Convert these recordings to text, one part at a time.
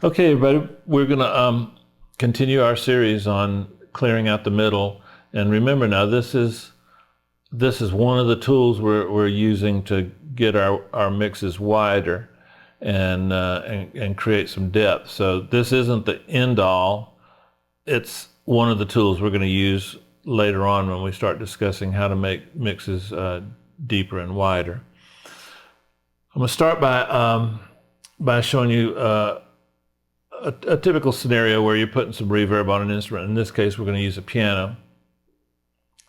Okay, everybody, we're going to continue our series on clearing out the middle. And remember now, this is one of the tools we're using to get our mixes wider and create some depth. So this isn't the end all. It's one of the tools we're going to use later on when we start discussing how to make mixes deeper and wider. I'm going to start by showing you a typical scenario where you're putting some reverb on an instrument. In this case, we're going to use a piano.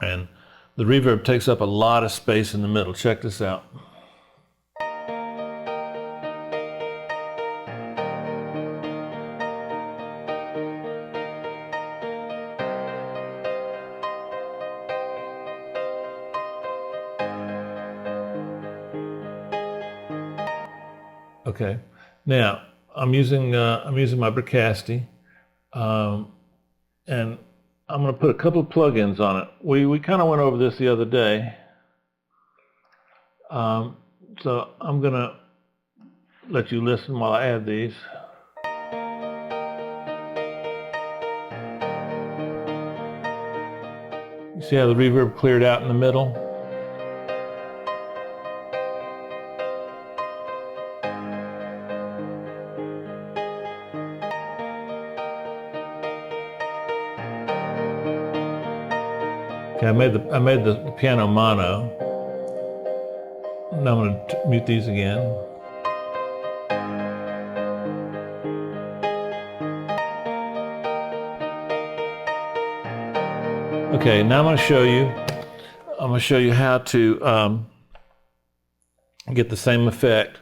And the reverb takes up a lot of space in the middle. Check this out. Okay, now I'm using my Bricasti, and I'm going to put a couple of plugins on it. We kind of went over this the other day, so I'm going to let you listen while I add these. You see how the reverb cleared out in the middle? Okay, I made the piano mono. Now I'm going to mute these again. Okay, now I'm going to show you how to get the same effect,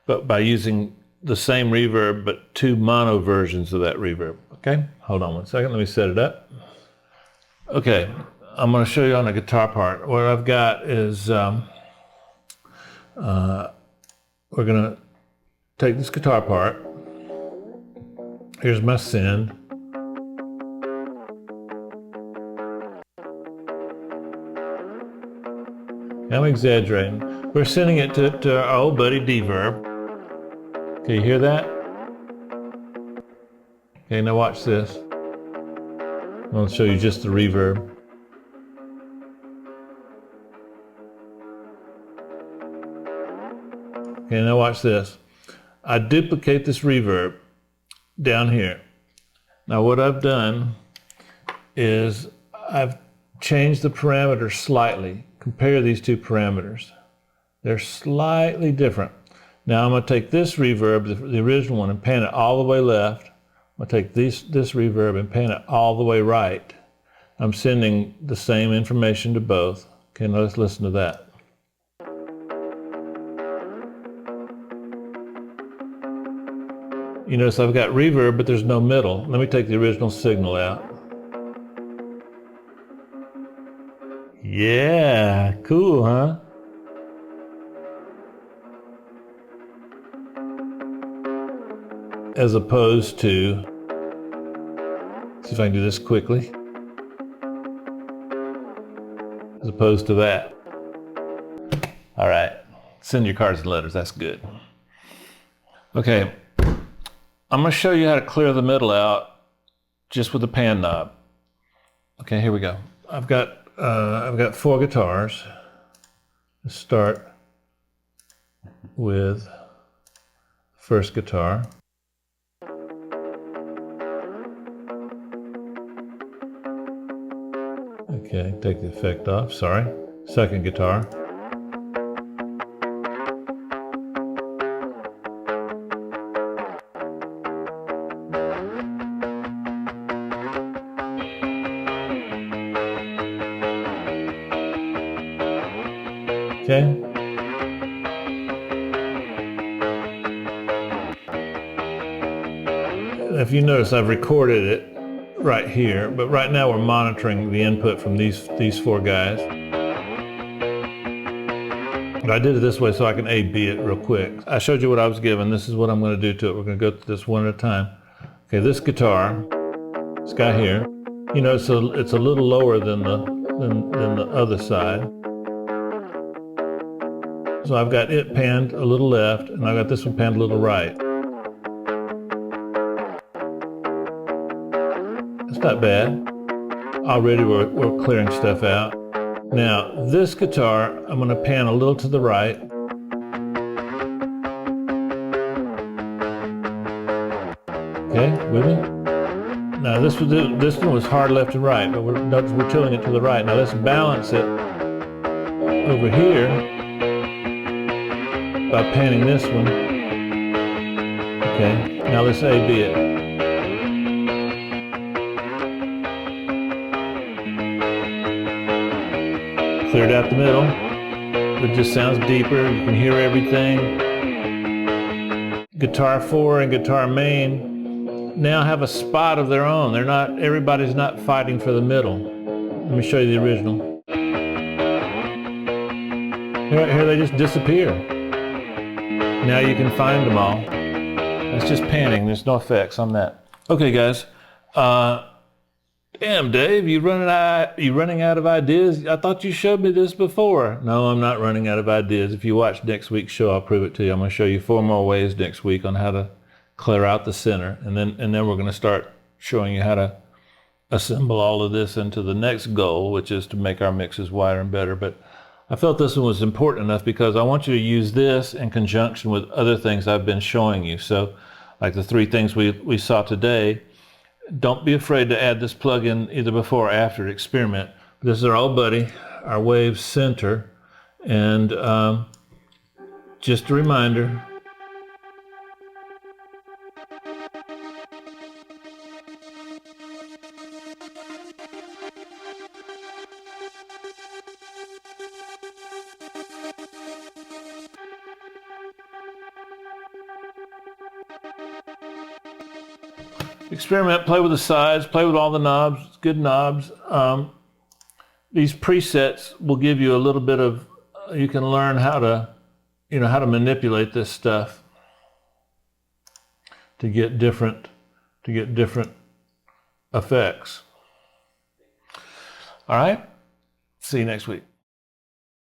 but by using the same reverb, but two mono versions of that reverb. Okay, hold on one second. Let me set it up. Okay. I'm going to show you on the guitar part. What I've got is we're going to take this guitar part. Here's my send. I'm exaggerating. We're sending it to our old buddy D-Verb. Okay, you hear that? Okay, now watch this. I'm going to show you just the reverb. Okay, now watch this. I duplicate this reverb down here. Now what I've done is I've changed the parameters slightly. Compare these two parameters. They're slightly different. Now I'm going to take this reverb, the original one, and pan it all the way left. I'm going to take this reverb and pan it all the way right. I'm sending the same information to both. Okay, now let's listen to that. You notice I've got reverb, but there's no middle. Let me take the original signal out. Yeah, cool, huh? As opposed to, see if I can do this quickly. As opposed to that. All right, send your cards and letters, that's good. Okay. I'm going to show you how to clear the middle out just with the pan knob. Okay, here we go. I've got 4 guitars. Let's start with the first guitar. Okay, take the effect off, sorry. Second guitar. Okay. If you notice, I've recorded it right here, but right now we're monitoring the input from these 4 guys. But I did it this way so I can A/B it real quick. I showed you what I was given. This is what I'm going to do to it. We're going to go through this one at a time. Okay, this guitar, this guy here, you know, so it's a little lower than the other side. So I've got it panned a little left, and I've got this one panned a little right. not bad. Already we're clearing stuff out. Now, this guitar, I'm going to pan a little to the right. Okay, with me? Now, this one was hard left and right, but we're tilting it to the right. Now, let's balance it over here by panning this one. Okay, now let's A-B it. Cleared out the middle. It just sounds deeper. You can hear everything. Guitar 4 and guitar main now have a spot of their own. Everybody's not fighting for the middle. Let me show you the original. Here they just disappear. Now you can find them all. It's just panning. There's no effects on that. Okay, guys. Damn, Dave, you running out of ideas? I thought you showed me this before. No, I'm not running out of ideas. If you watch next week's show, I'll prove it to you. I'm going to show you 4 more ways next week on how to clear out the center, and then we're going to start showing you how to assemble all of this into the next goal, which is to make our mixes wider and better. But I felt this one was important enough because I want you to use this in conjunction with other things I've been showing you. So, like the 3 things we saw today. Don't be afraid to add this plug-in either before or after. Experiment. This is our old buddy, our wave center, and just a reminder. Experiment, play with the sides, play with all the knobs, good knobs. These presets will give you a little bit of, you can learn how to manipulate this stuff to get different effects. All right, see you next week.